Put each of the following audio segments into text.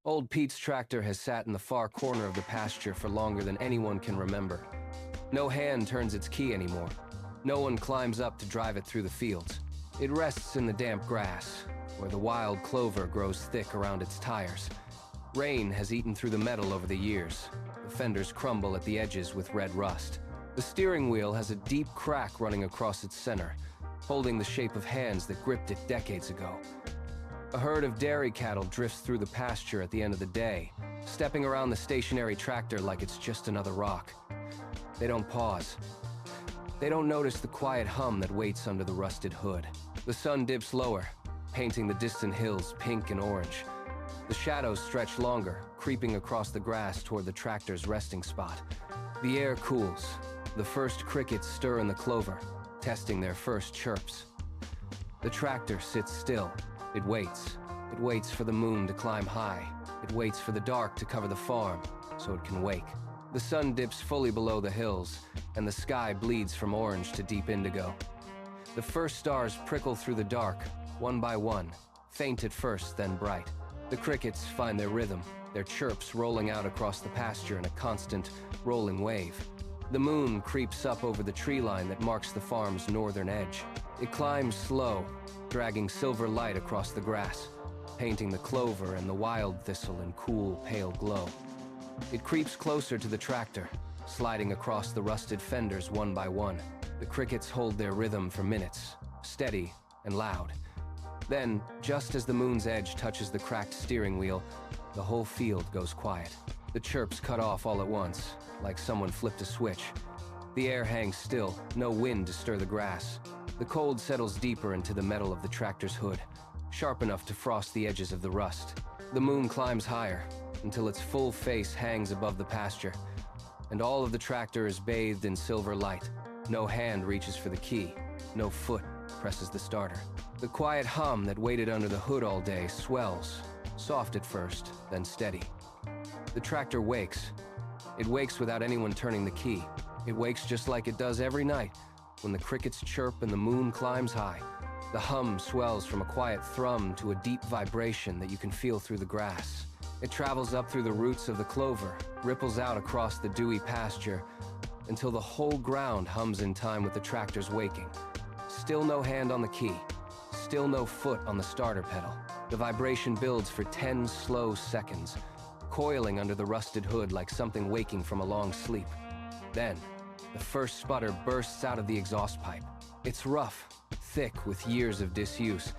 Old Pete's tractor has sat in the far corner of the pasture for longer than anyone can remember. No hand turns its key anymore. No one climbs up to drive it through the fields. It rests in the damp grass, where the wild clover grows thick around its tires. Rain has eaten through the metal over the years. The fenders crumble at the edges with red rust. The steering wheel has a deep crack running across its center, holding the shape of hands that gripped it decades ago. A herd of dairy cattle drifts through the pasture at the end of the day, stepping around the stationary tractor like it's just another rock. They don't pause. They don't notice the quiet hum that waits under the rusted hood. The sun dips lower, painting the distant hills pink and orange. The shadows stretch longer, creeping across the grass toward the tractor's resting spot. The air cools. The first crickets stir in the clover, testing their first chirps. The tractor sits still. It waits. It waits for the moon to climb high. It waits for the dark to cover the farm, so it can wake. The sun dips fully below the hills, and the sky bleeds from orange to deep indigo. The first stars prickle through the dark, one by one, faint at first, then bright. The crickets find their rhythm, their chirps rolling out across the pasture in a constant, rolling wave. The moon creeps up over the tree line that marks the farm's northern edge. It climbs slow, dragging silver light across the grass, painting the clover and the wild thistle in cool, pale glow. It creeps closer to the tractor, sliding across the rusted fenders one by one. The crickets hold their rhythm for minutes, steady and loud. Then, just as the moon's edge touches the cracked steering wheel, the whole field goes quiet. The chirps cut off all at once, like someone flipped a switch. The air hangs still, no wind to stir the grass. The cold settles deeper into the metal of the tractor's hood, sharp enough to frost the edges of the rust. The moon climbs higher, until its full face hangs above the pasture, and all of the tractor is bathed in silver light. No hand reaches for the key, no foot presses the starter. The quiet hum that waited under the hood all day swells, soft at first, then steady. The tractor wakes. It wakes without anyone turning the key. It wakes just like it does every night, when the crickets chirp and the moon climbs high. The hum swells from a quiet thrum to a deep vibration that you can feel through the grass. It travels up through the roots of the clover, ripples out across the dewy pasture, until the whole ground hums in time with the tractor's waking. Still no hand on the key. Still no foot on the starter pedal. The vibration builds for 10 slow seconds, coiling under the rusted hood like something waking from a long sleep. Then, the first sputter bursts out of the exhaust pipe. It's rough, thick with years of disuse,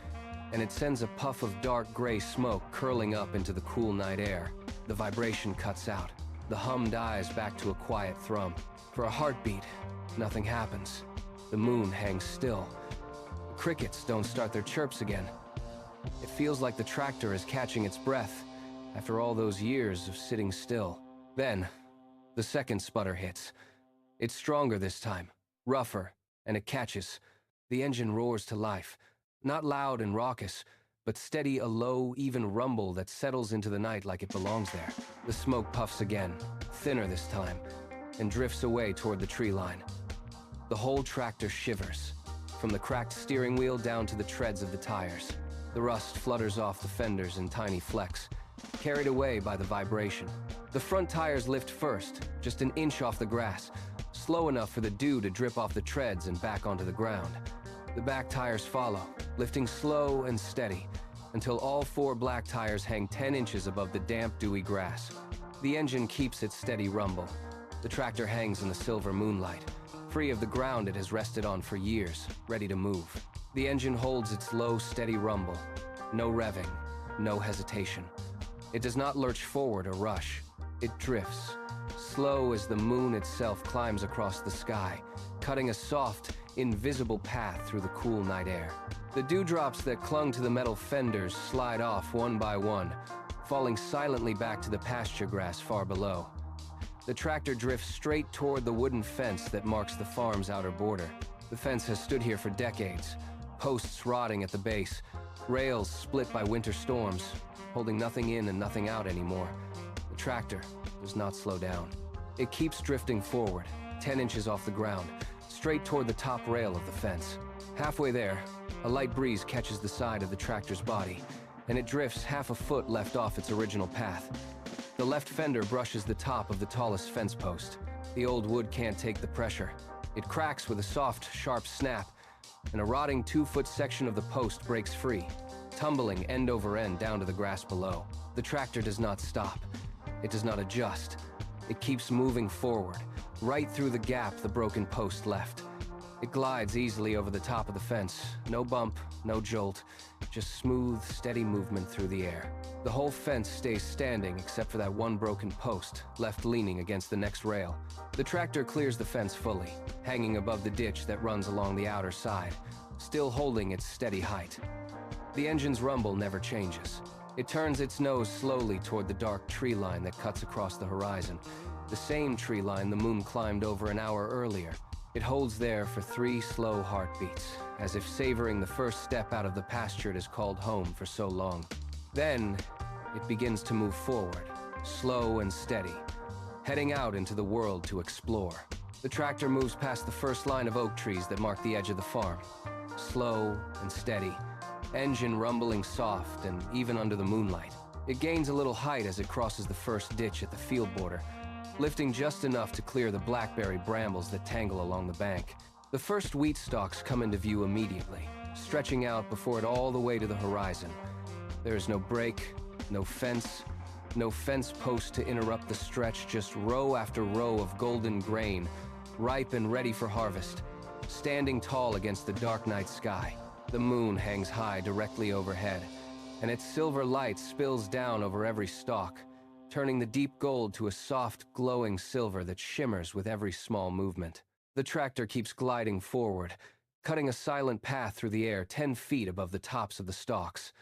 and it sends a puff of dark gray smoke curling up into the cool night air. The vibration cuts out. The hum dies back to a quiet thrum. For a heartbeat, nothing happens. The moon hangs still. The crickets don't start their chirps again. It feels like the tractor is catching its breath after all those years of sitting still. Then, the second sputter hits. It's stronger this time, rougher, and it catches. The engine roars to life. Not loud and raucous, but steady, a low, even rumble that settles into the night like it belongs there. The smoke puffs again, thinner this time, and drifts away toward the tree line. The whole tractor shivers, from the cracked steering wheel down to the treads of the tires. The rust flutters off the fenders in tiny flecks, carried away by the vibration. The front tires lift first, just an inch off the grass, slow enough for the dew to drip off the treads and back onto the ground. The back tires follow, lifting slow and steady, until all four black tires hang 10 inches above the damp, dewy grass. The engine keeps its steady rumble. The tractor hangs in the silver moonlight, free of the ground it has rested on for years, ready to move. The engine holds its low, steady rumble. No revving, no hesitation. It does not lurch forward or rush. It drifts, slow as the moon itself climbs across the sky, cutting a soft, invisible path through the cool night air. The dewdrops that clung to the metal fenders slide off one by one, falling silently back to the pasture grass far below. The tractor drifts straight toward the wooden fence that marks the farm's outer border. The fence has stood here for decades, posts rotting at the base, rails split by winter storms, holding nothing in and nothing out anymore. The tractor does not slow down. It keeps drifting forward, 10 inches off the ground, straight toward the top rail of the fence. Halfway there, a light breeze catches the side of the tractor's body, and it drifts half a foot left off its original path. The left fender brushes the top of the tallest fence post. The old wood can't take the pressure. It cracks with a soft, sharp snap, and a rotting 2-foot section of the post breaks free, tumbling end over end down to the grass below. The tractor does not stop. It does not adjust. It keeps moving forward, right through the gap the broken post left. It glides easily over the top of the fence. No bump, no jolt, just smooth, steady movement through the air. The whole fence stays standing except for that one broken post, left leaning against the next rail. The tractor clears the fence fully, hanging above the ditch that runs along the outer side, still holding its steady height. The engine's rumble never changes. It turns its nose slowly toward the dark tree line that cuts across the horizon, the same tree line the moon climbed over an hour earlier. It holds there for 3 slow heartbeats, as if savoring the first step out of the pasture it has called home for so long. Then, it begins to move forward, slow and steady, heading out into the world to explore. The tractor moves past the first line of oak trees that mark the edge of the farm, slow and steady, engine rumbling soft and even under the moonlight. It gains a little height as it crosses the first ditch at the field border, lifting just enough to clear the blackberry brambles that tangle along the bank. The first wheat stalks come into view immediately, stretching out before it all the way to the horizon. There is no break, no fence post to interrupt the stretch, just row after row of golden grain, ripe and ready for harvest, standing tall against the dark night sky. The moon hangs high directly overhead, and its silver light spills down over every stalk, turning the deep gold to a soft, glowing silver that shimmers with every small movement. The tractor keeps gliding forward, cutting a silent path through the air 10 feet above the tops of the stalks.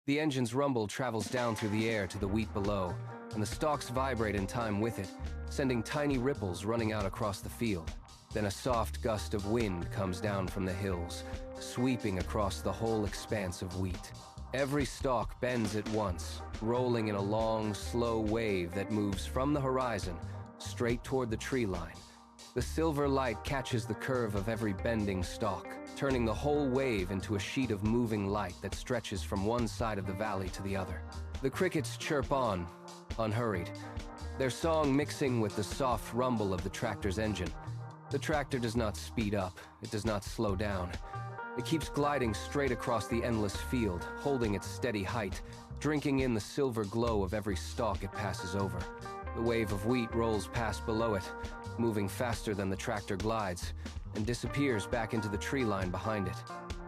The engine's rumble travels down through the air to the wheat below, and the stalks vibrate in time with it, sending tiny ripples running out across the field. Then a soft gust of wind comes down from the hills, sweeping across the whole expanse of wheat. Every stalk bends at once, rolling in a long, slow wave that moves from the horizon straight toward the tree line. The silver light catches the curve of every bending stalk, turning the whole wave into a sheet of moving light that stretches from one side of the valley to the other. The crickets chirp on, unhurried, their song mixing with the soft rumble of the tractor's engine. The tractor does not speed up, it does not slow down. It keeps gliding straight across the endless field, holding its steady height, drinking in the silver glow of every stalk it passes over. The wave of wheat rolls past below it, moving faster than the tractor glides, and disappears back into the tree line behind it.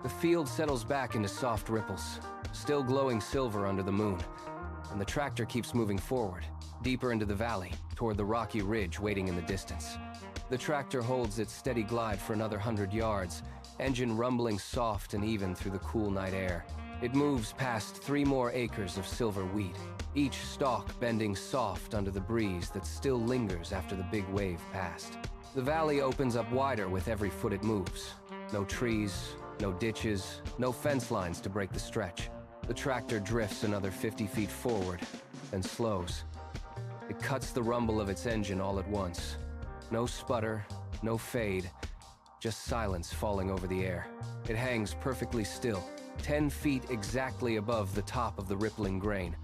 The field settles back into soft ripples, still glowing silver under the moon, and the tractor keeps moving forward, deeper into the valley, toward the rocky ridge waiting in the distance. The tractor holds its steady glide for another 100 yards, engine rumbling soft and even through the cool night air. It moves past 3 more acres of silver wheat, each stalk bending soft under the breeze that still lingers after the big wave passed. The valley opens up wider with every foot it moves. No trees, no ditches, no fence lines to break the stretch. The tractor drifts another 50 feet forward, then slows. It cuts the rumble of its engine all at once. No sputter, no fade, just silence falling over the air. It hangs perfectly still, 10 feet exactly above the top of the rippling grain.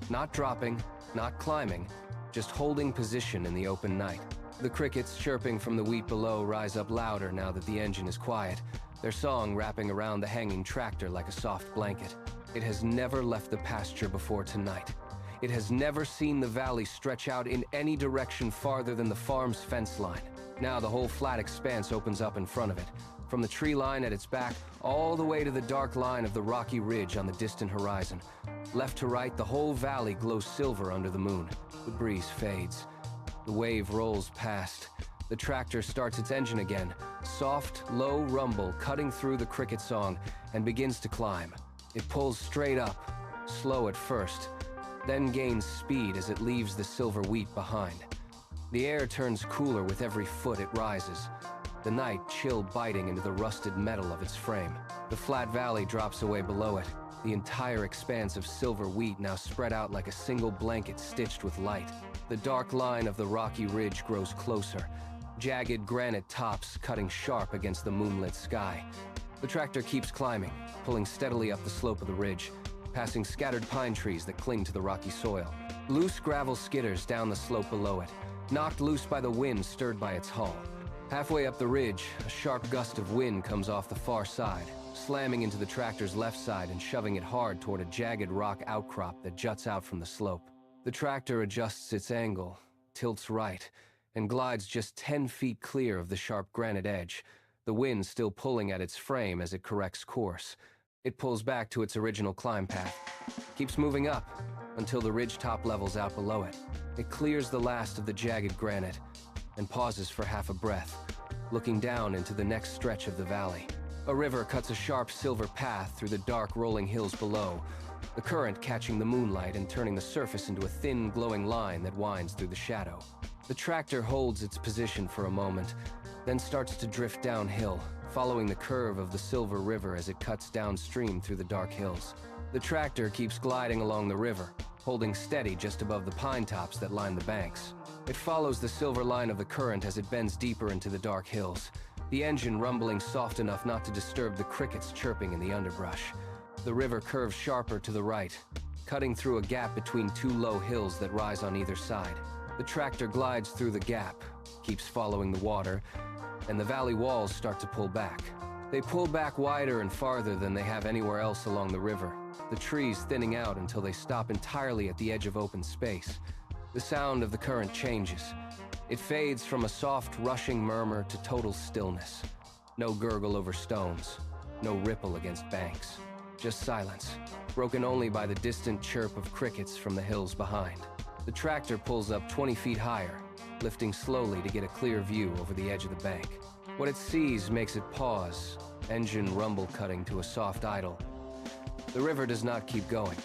Not dropping, not climbing, just holding position in the open night. The crickets chirping from the wheat below rise up louder now that the engine is quiet, their song wrapping around the hanging tractor like a soft blanket. It has never left the pasture before tonight. It has never seen the valley stretch out in any direction farther than the farm's fence line. Now the whole flat expanse opens up in front of it, from the tree line at its back all the way to the dark line of the rocky ridge on the distant horizon. Left to right, the whole valley glows silver under the moon. The breeze fades. The wave rolls past. The tractor starts its engine again, soft, low rumble cutting through the cricket song, and begins to climb. It pulls straight up, slow at first, then gains speed as it leaves the silver wheat behind. The air turns cooler with every foot it rises, the night chill biting into the rusted metal of its frame. The flat valley drops away below it, the entire expanse of silver wheat now spread out like a single blanket stitched with light. The dark line of the rocky ridge grows closer, jagged granite tops cutting sharp against the moonlit sky. The tractor keeps climbing, pulling steadily up the slope of the ridge, passing scattered pine trees that cling to the rocky soil. Loose gravel skitters down the slope below it, knocked loose by the wind stirred by its hull. Halfway up the ridge, a sharp gust of wind comes off the far side, slamming into the tractor's left side and shoving it hard toward a jagged rock outcrop that juts out from the slope. The tractor adjusts its angle, tilts right, and glides just 10 feet clear of the sharp granite edge, the wind still pulling at its frame as it corrects course. It pulls back to its original climb path, keeps moving up until the ridge top levels out below it. It clears the last of the jagged granite and pauses for half a breath, looking down into the next stretch of the valley. A river cuts a sharp silver path through the dark rolling hills below, the current catching the moonlight and turning the surface into a thin, glowing line that winds through the shadow. The tractor holds its position for a moment, then starts to drift downhill, following the curve of the silver river as it cuts downstream through the dark hills. The tractor keeps gliding along the river, holding steady just above the pine tops that line the banks. It follows the silver line of the current as it bends deeper into the dark hills, the engine rumbling soft enough not to disturb the crickets chirping in the underbrush. The river curves sharper to the right, cutting through a gap between two low hills that rise on either side. The tractor glides through the gap, keeps following the water, and the valley walls start to pull back. They pull back wider and farther than they have anywhere else along the river, the trees thinning out until they stop entirely at the edge of open space. The sound of the current changes. It fades from a soft, rushing murmur to total stillness. No gurgle over stones, no ripple against banks. Just silence, broken only by the distant chirp of crickets from the hills behind. The tractor pulls up 20 feet higher, lifting slowly to get a clear view over the edge of the bank. What it sees makes it pause, engine rumble cutting to a soft idle. The river does not keep going.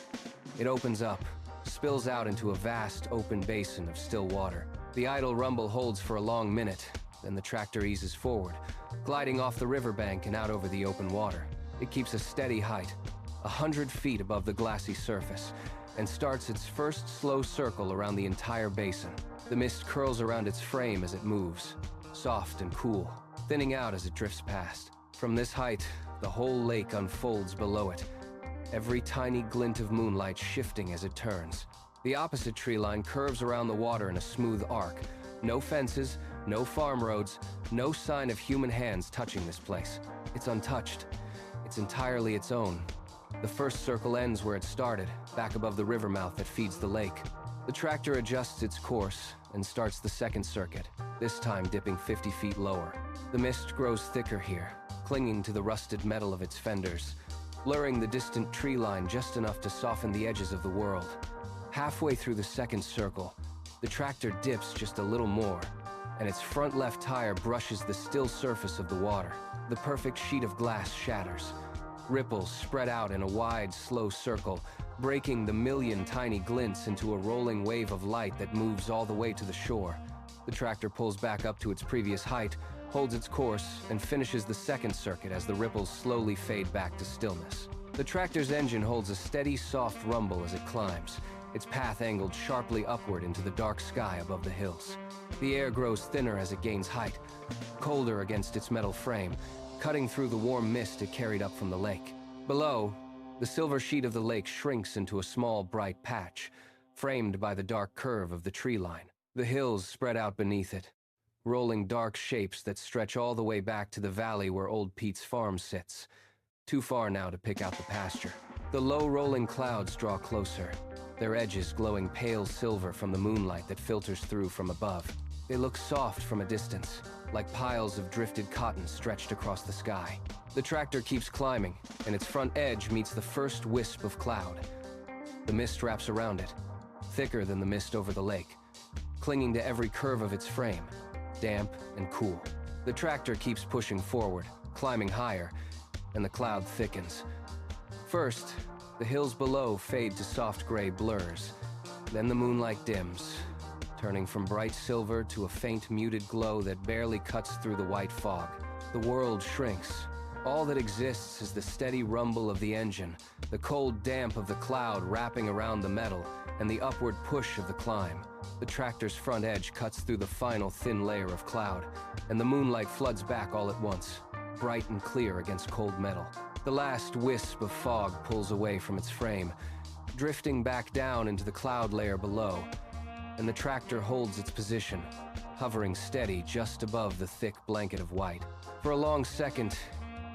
It opens up, spills out into a vast open basin of still water. The idle rumble holds for a long minute, then the tractor eases forward, gliding off the riverbank and out over the open water. It keeps a steady height, 100 feet above the glassy surface, and starts its first slow circle around the entire basin. The mist curls around its frame as it moves, soft and cool, thinning out as it drifts past. From this height, the whole lake unfolds below it, every tiny glint of moonlight shifting as it turns. The opposite tree line curves around the water in a smooth arc. No fences, no farm roads, no sign of human hands touching this place. It's untouched. It's entirely its own. The first circle ends where it started, back above the river mouth that feeds the lake. The tractor adjusts its course and starts the second circuit, this time dipping 50 feet lower. The mist grows thicker here, clinging to the rusted metal of its fenders, blurring the distant tree line just enough to soften the edges of the world. Halfway through the second circle, the tractor dips just a little more, and its front left tire brushes the still surface of the water. The perfect sheet of glass shatters. Ripples spread out in a wide, slow circle, breaking the million tiny glints into a rolling wave of light that moves all the way to the shore. The tractor pulls back up to its previous height, holds its course, and finishes the second circuit as the ripples slowly fade back to stillness. The tractor's engine holds a steady, soft rumble as it climbs, its path angled sharply upward into the dark sky above the hills. The air grows thinner as it gains height, colder against its metal frame, cutting through the warm mist it carried up from the lake. Below, the silver sheet of the lake shrinks into a small, bright patch, framed by the dark curve of the tree line. The hills spread out beneath it, rolling dark shapes that stretch all the way back to the valley where old Pete's farm sits. Too far now to pick out the pasture. The low rolling clouds draw closer, their edges glowing pale silver from the moonlight that filters through from above. They look soft from a distance, like piles of drifted cotton stretched across the sky. The tractor keeps climbing, and its front edge meets the first wisp of cloud. The mist wraps around it, thicker than the mist over the lake, clinging to every curve of its frame, damp and cool. The tractor keeps pushing forward, climbing higher, and the cloud thickens. First, the hills below fade to soft gray blurs. Then the moonlight dims, turning from bright silver to a faint muted glow that barely cuts through the white fog. The world shrinks. All that exists is the steady rumble of the engine, the cold damp of the cloud wrapping around the metal, and the upward push of the climb. The tractor's front edge cuts through the final thin layer of cloud, and the moonlight floods back all at once, bright and clear against cold metal. The last wisp of fog pulls away from its frame, drifting back down into the cloud layer below, and the tractor holds its position, hovering steady just above the thick blanket of white. For a long second,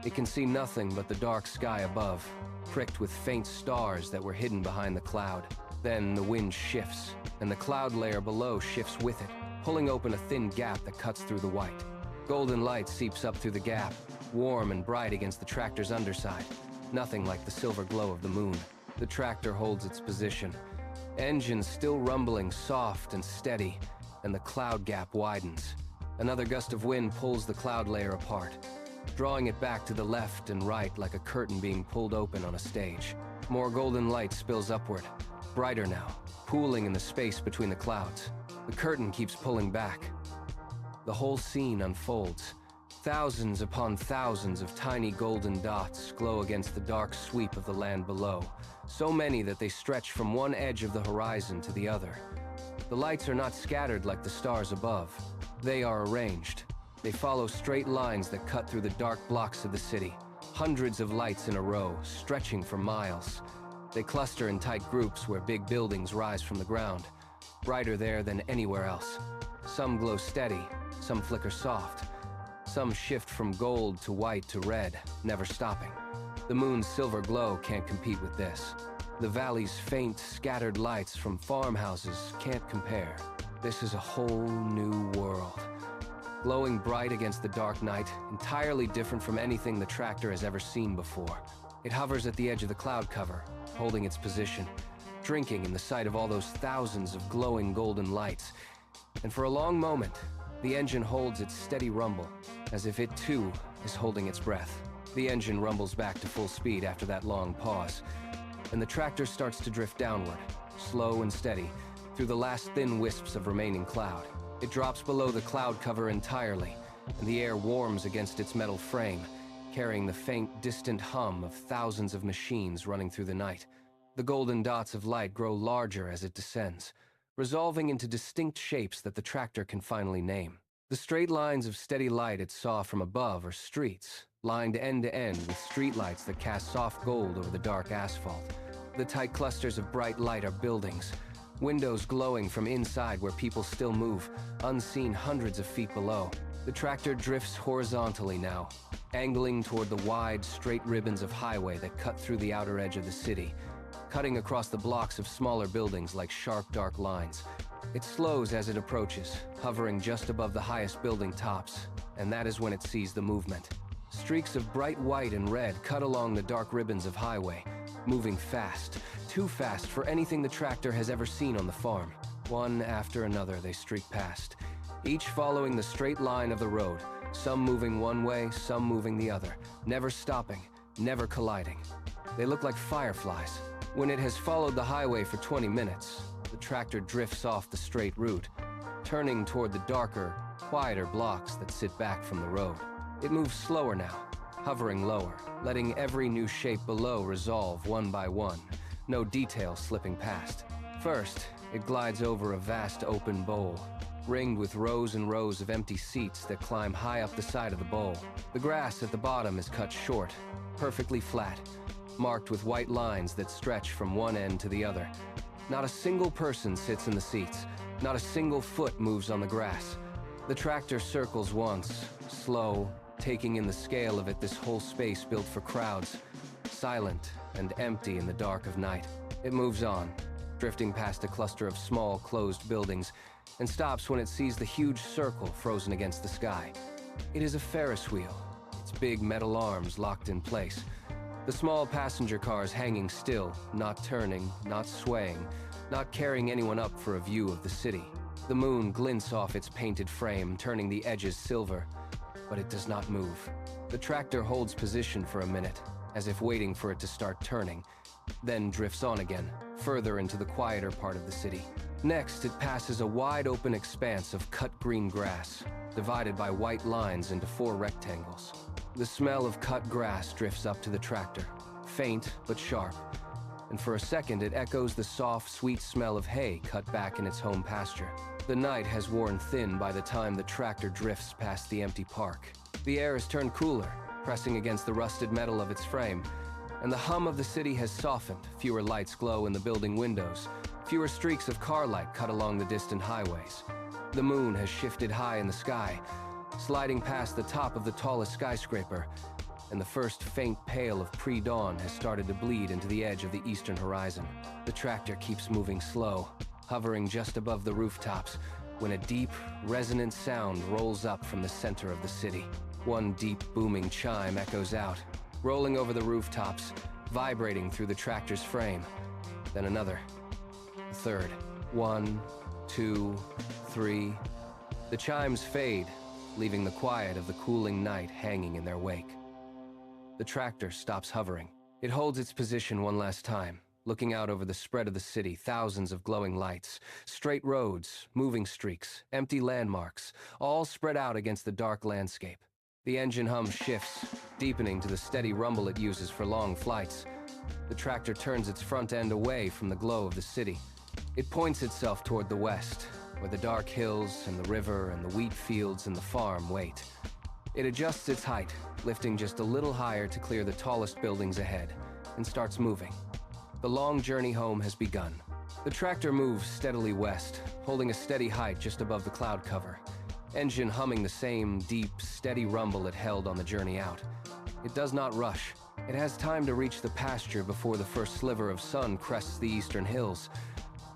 it can see nothing but the dark sky above, pricked with faint stars that were hidden behind the cloud. Then the wind shifts, and the cloud layer below shifts with it, pulling open a thin gap that cuts through the white. Golden light seeps up through the gap, warm and bright against the tractor's underside, nothing like the silver glow of the moon. The tractor holds its position, engine still rumbling soft and steady, and the cloud gap widens. Another gust of wind pulls the cloud layer apart, drawing it back to the left and right like a curtain being pulled open on a stage. More golden light spills upward, brighter now, pooling in the space between the clouds. The curtain keeps pulling back. The whole scene unfolds. Thousands upon thousands of tiny golden dots glow against the dark sweep of the land below, so many that they stretch from one edge of the horizon to the other. The lights are not scattered like the stars above. They are arranged. They follow straight lines that cut through the dark blocks of the city. Hundreds of lights in a row, stretching for miles. They cluster in tight groups where big buildings rise from the ground, brighter there than anywhere else. Some glow steady, some flicker soft. Some shift from gold to white to red, never stopping. The moon's silver glow can't compete with this. The valley's faint, scattered lights from farmhouses can't compare. This is a whole new world. Glowing bright against the dark night, entirely different from anything the tractor has ever seen before. It hovers at the edge of the cloud cover, holding its position, drinking in the sight of all those thousands of glowing golden lights. And for a long moment, the engine holds its steady rumble, as if it too is holding its breath. The engine rumbles back to full speed after that long pause, and the tractor starts to drift downward, slow and steady, through the last thin wisps of remaining cloud. It drops below the cloud cover entirely, and the air warms against its metal frame, carrying the faint, distant hum of thousands of machines running through the night. The golden dots of light grow larger as it descends, resolving into distinct shapes that the tractor can finally name. The straight lines of steady light it saw from above are streets, lined end to end with streetlights that cast soft gold over the dark asphalt. The tight clusters of bright light are buildings, windows glowing from inside where people still move, unseen hundreds of feet below. The tractor drifts horizontally now, angling toward the wide, straight ribbons of highway that cut through the outer edge of the city, cutting across the blocks of smaller buildings like sharp, dark lines. It slows as it approaches, hovering just above the highest building tops, and that is when it sees the movement. Streaks of bright white and red cut along the dark ribbons of highway, moving fast, too fast for anything the tractor has ever seen on the farm. One after another they streak past, each following the straight line of the road, some moving one way, some moving the other, never stopping, never colliding. They look like fireflies. When it has followed the highway for 20 minutes, the tractor drifts off the straight route, turning toward the darker, quieter blocks that sit back from the road. It moves slower now, hovering lower, letting every new shape below resolve one by one, no detail slipping past. First, it glides over a vast open bowl, ringed with rows and rows of empty seats that climb high up the side of the bowl. The grass at the bottom is cut short, perfectly flat, marked with white lines that stretch from one end to the other. Not a single person sits in the seats. Not a single foot moves on the grass. The tractor circles once, slow, taking in the scale of it, this whole space built for crowds, silent and empty in the dark of night. It moves on, drifting past a cluster of small, closed buildings, and stops when it sees the huge circle frozen against the sky. It is a Ferris wheel, its big metal arms locked in place. The small passenger cars hanging still, not turning, not swaying, not carrying anyone up for a view of the city. The moon glints off its painted frame, turning the edges silver, but it does not move. The tractor holds position for a minute, as if waiting for it to start turning, then drifts on again, further into the quieter part of the city. Next, it passes a wide open expanse of cut green grass, divided by white lines into 4 rectangles. The smell of cut grass drifts up to the tractor, faint but sharp, and for a second it echoes the soft, sweet smell of hay cut back in its home pasture. The night has worn thin by the time the tractor drifts past the empty park. The air has turned cooler, pressing against the rusted metal of its frame, and the hum of the city has softened. Fewer lights glow in the building windows, fewer streaks of car light cut along the distant highways. The moon has shifted high in the sky, sliding past the top of the tallest skyscraper, and the first faint pale of pre-dawn has started to bleed into the edge of the eastern horizon. The tractor keeps moving slow, hovering just above the rooftops, when a deep, resonant sound rolls up from the center of the city. One deep, booming chime echoes out, rolling over the rooftops, vibrating through the tractor's frame. Then another, a third. 1, 2, 3. The chimes fade, leaving the quiet of the cooling night hanging in their wake. The tractor stops hovering. It holds its position one last time, looking out over the spread of the city, thousands of glowing lights, straight roads, moving streaks, empty landmarks, all spread out against the dark landscape. The engine hum shifts, deepening to the steady rumble it uses for long flights. The tractor turns its front end away from the glow of the city. It points itself toward the west, where the dark hills and the river and the wheat fields and the farm wait. It adjusts its height, lifting just a little higher to clear the tallest buildings ahead, and starts moving. The long journey home has begun. The tractor moves steadily west, holding a steady height just above the cloud cover, engine humming the same deep, steady rumble it held on the journey out. It does not rush. It has time to reach the pasture before the first sliver of sun crests the eastern hills,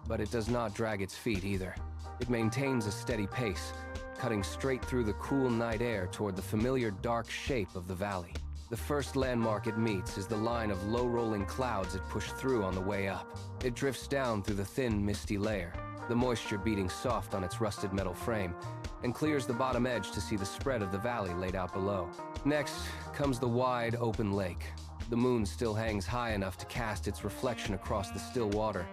but it does not drag its feet either. It maintains a steady pace, cutting straight through the cool night air toward the familiar dark shape of the valley. The first landmark it meets is the line of low-rolling clouds it pushed through on the way up. It drifts down through the thin, misty layer, the moisture beating soft on its rusted metal frame, and clears the bottom edge to see the spread of the valley laid out below. Next comes the wide, open lake. The moon still hangs high enough to cast its reflection across the still water,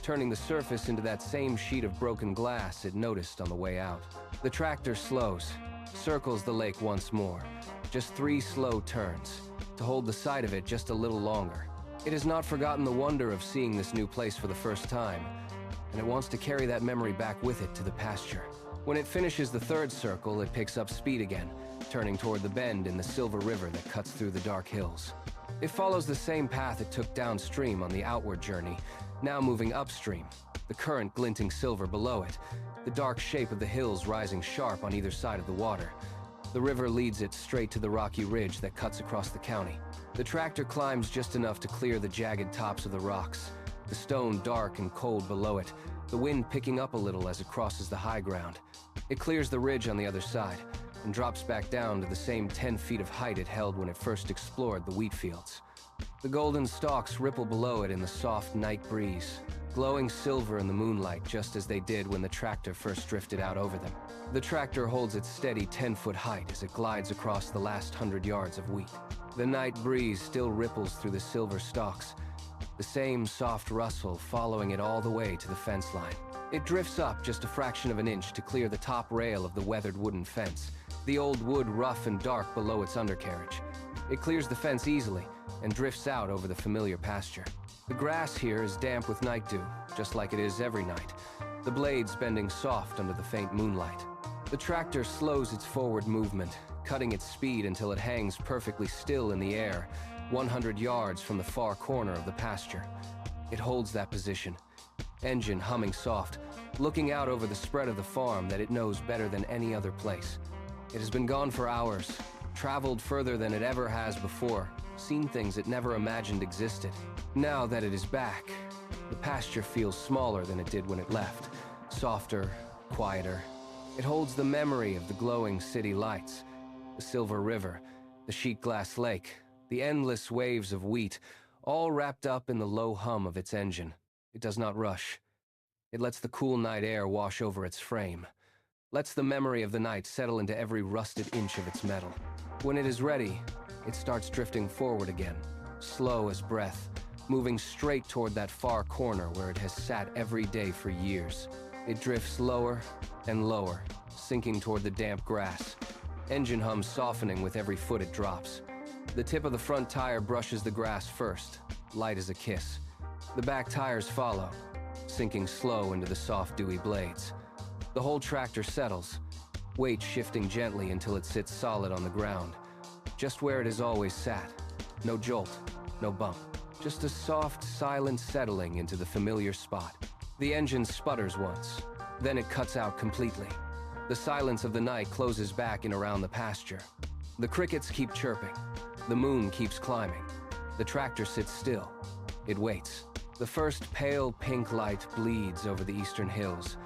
turning the surface into that same sheet of broken glass it noticed on the way out. The tractor slows, circles the lake once more, just 3 slow turns, to hold the sight of it just a little longer. It has not forgotten the wonder of seeing this new place for the first time, and it wants to carry that memory back with it to the pasture. When it finishes the 3rd circle, it picks up speed again, turning toward the bend in the Silver River that cuts through the dark hills. It follows the same path it took downstream on the outward journey, now moving upstream, the current glinting silver below it, the dark shape of the hills rising sharp on either side of the water. The river leads it straight to the rocky ridge that cuts across the county. The tractor climbs just enough to clear the jagged tops of the rocks, the stone dark and cold below it, the wind picking up a little as it crosses the high ground. It clears the ridge on the other side and drops back down to the same 10 feet of height it held when it first explored the wheat fields. The golden stalks ripple below it in the soft night breeze, glowing silver in the moonlight just as they did when the tractor first drifted out over them. The tractor holds its steady 10-foot height as it glides across the last 100 yards of wheat. The night breeze still ripples through the silver stalks, the same soft rustle following it all the way to the fence line. It drifts up just a fraction of an inch to clear the top rail of the weathered wooden fence, the old wood rough and dark below its undercarriage. It clears the fence easily and drifts out over the familiar pasture. The grass here is damp with night dew, just like it is every night, the blades bending soft under the faint moonlight. The tractor slows its forward movement, cutting its speed until it hangs perfectly still in the air, 100 yards from the far corner of the pasture. It holds that position, engine humming soft, looking out over the spread of the farm that it knows better than any other place. It has been gone for hours, traveled further than it ever has before, seen things it never imagined existed. Now that it is back, the pasture feels smaller than it did when it left, softer, quieter. It holds the memory of the glowing city lights, the silver river, the sheet glass lake, the endless waves of wheat, all wrapped up in the low hum of its engine. It does not rush. It lets the cool night air wash over its frame, lets the memory of the night settle into every rusted inch of its metal. When it is ready, it starts drifting forward again, slow as breath, moving straight toward that far corner where it has sat every day for years. It drifts lower and lower, sinking toward the damp grass, engine hum softening with every foot it drops. The tip of the front tire brushes the grass first, light as a kiss. The back tires follow, sinking slow into the soft, dewy blades. The whole tractor settles, weight shifting gently until it sits solid on the ground, just where it has always sat. No jolt, no bump. Just a soft, silent settling into the familiar spot. The engine sputters once, then it cuts out completely. The silence of the night closes back in around the pasture. The crickets keep chirping. The moon keeps climbing. The tractor sits still. It waits. The first pale pink light bleeds over the eastern hills,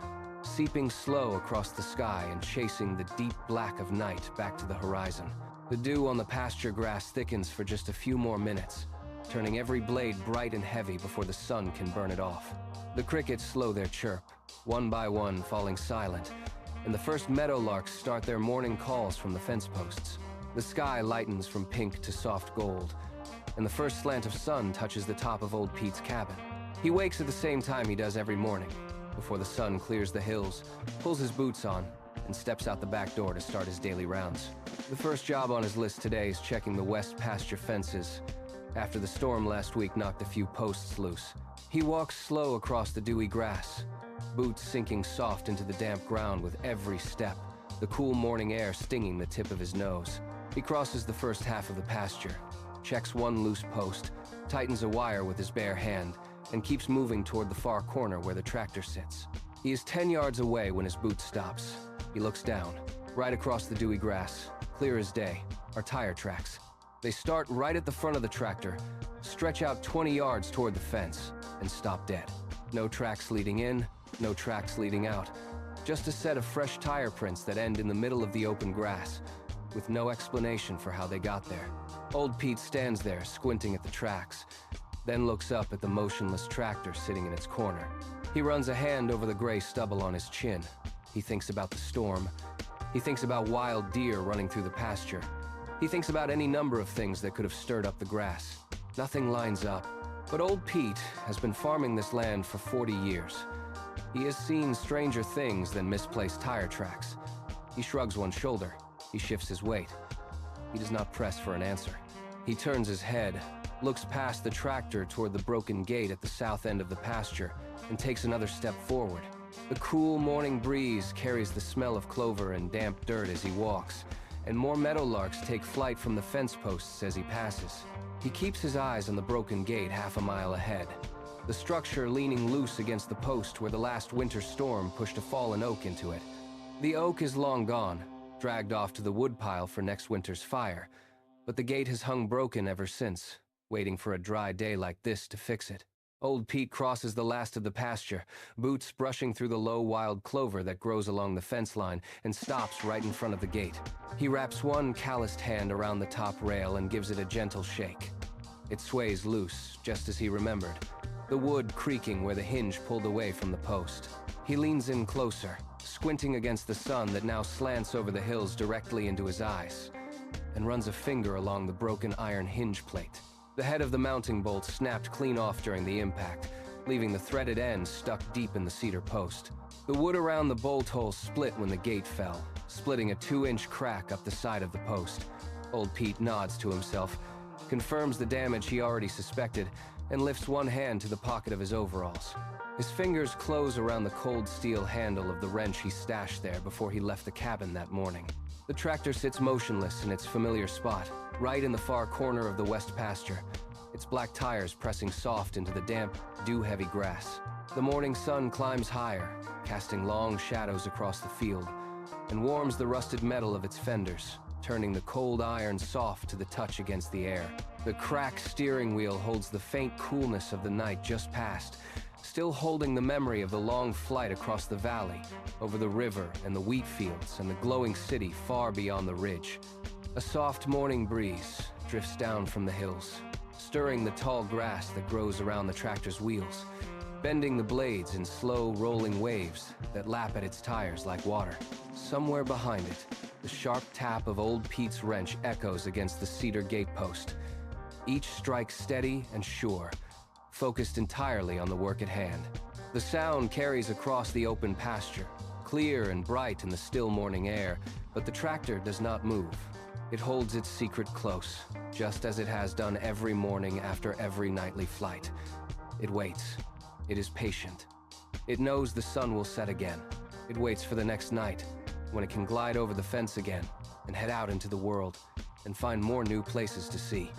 seeping slow across the sky and chasing the deep black of night back to the horizon. The dew on the pasture grass thickens for just a few more minutes, turning every blade bright and heavy before the sun can burn it off. The crickets slow their chirp, one by one falling silent, and the first meadowlarks start their morning calls from the fence posts. The sky lightens from pink to soft gold, and the first slant of sun touches the top of Old Pete's cabin. He wakes at the same time he does every morning, before the sun clears the hills, pulls his boots on, and steps out the back door to start his daily rounds. The first job on his list today is checking the west pasture fences, after the storm last week knocked a few posts loose. He walks slow across the dewy grass, boots sinking soft into the damp ground with every step, the cool morning air stinging the tip of his nose. He crosses the first half of the pasture, checks one loose post, tightens a wire with his bare hand, and keeps moving toward the far corner where the tractor sits. He is 10 yards away when his boot stops. He looks down. Right across the dewy grass, clear as day, are tire tracks. They start right at the front of the tractor, stretch out 20 yards toward the fence, and stop dead. No tracks leading in, no tracks leading out. Just a set of fresh tire prints that end in the middle of the open grass, with no explanation for how they got there. Old Pete stands there, squinting at the tracks, then looks up at the motionless tractor sitting in its corner. He runs a hand over the gray stubble on his chin. He thinks about the storm. He thinks about wild deer running through the pasture. He thinks about any number of things that could have stirred up the grass. Nothing lines up. But Old Pete has been farming this land for 40 years. He has seen stranger things than misplaced tire tracks. He shrugs one shoulder. He shifts his weight. He does not press for an answer. He turns his head, looks past the tractor toward the broken gate at the south end of the pasture, and takes another step forward. The cool morning breeze carries the smell of clover and damp dirt as he walks, and more meadowlarks take flight from the fence posts as he passes. He keeps his eyes on the broken gate half a mile ahead, the structure leaning loose against the post where the last winter storm pushed a fallen oak into it. The oak is long gone, dragged off to the woodpile for next winter's fire, but the gate has hung broken ever since, waiting for a dry day like this to fix it. Old Pete crosses the last of the pasture, boots brushing through the low wild clover that grows along the fence line, and stops right in front of the gate. He wraps one calloused hand around the top rail and gives it a gentle shake. It sways loose, just as he remembered, the wood creaking where the hinge pulled away from the post. He leans in closer, squinting against the sun that now slants over the hills directly into his eyes, and runs a finger along the broken iron hinge plate. The head of the mounting bolt snapped clean off during the impact, leaving the threaded end stuck deep in the cedar post. The wood around the bolt hole split when the gate fell, splitting a 2-inch crack up the side of the post. Old Pete nods to himself, confirms the damage he already suspected, and lifts one hand to the pocket of his overalls. His fingers close around the cold steel handle of the wrench he stashed there before he left the cabin that morning. The tractor sits motionless in its familiar spot, right in the far corner of the west pasture, its black tires pressing soft into the damp, dew-heavy grass. The morning sun climbs higher, casting long shadows across the field, and warms the rusted metal of its fenders, turning the cold iron soft to the touch against the air. The cracked steering wheel holds the faint coolness of the night just past, still holding the memory of the long flight across the valley, over the river and the wheat fields and the glowing city far beyond the ridge. A soft morning breeze drifts down from the hills, stirring the tall grass that grows around the tractor's wheels, bending the blades in slow rolling waves that lap at its tires like water. Somewhere behind it, the sharp tap of Old Pete's wrench echoes against the cedar gatepost. Each strike steady and sure, focused entirely on the work at hand. The sound carries across the open pasture, clear and bright in the still morning air, but the tractor does not move. It holds its secret close, just as it has done every morning after every nightly flight. It waits. It is patient. It knows the sun will set again. It waits for the next night, when it can glide over the fence again and head out into the world, and find more new places to see.